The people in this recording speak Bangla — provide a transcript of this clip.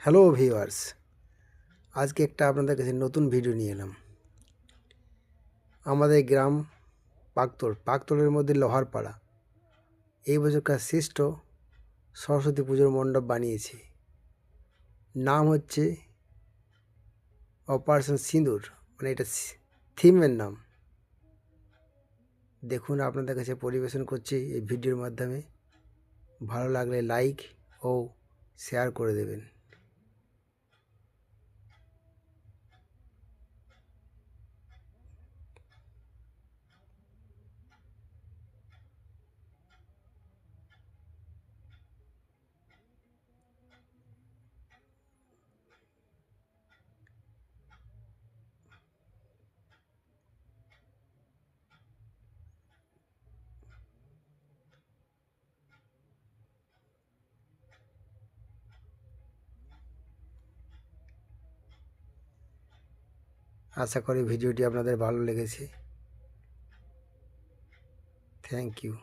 হ্যালো ভিউয়ার্স, আজকে একটা আপনাদের কাছে নতুন ভিডিও নিয়ে এলাম। আমাদের গ্রাম পাকতলের মধ্যে লোহার পাড়া এই বছরকার শ্রেষ্ঠ সরস্বতী পুজোর মণ্ডপ বানিয়েছে। নাম হচ্ছে অপারেশন সিঁদুর, মানে এটা থিমের নাম। দেখুন আপনাদের কাছে পরিবেশন করছি এই ভিডিওর মাধ্যমে। ভালো লাগলে লাইক ও শেয়ার করে দেবেন। আশা করি ভিডিওটি আপনাদের ভালো লেগেছে। Thank you.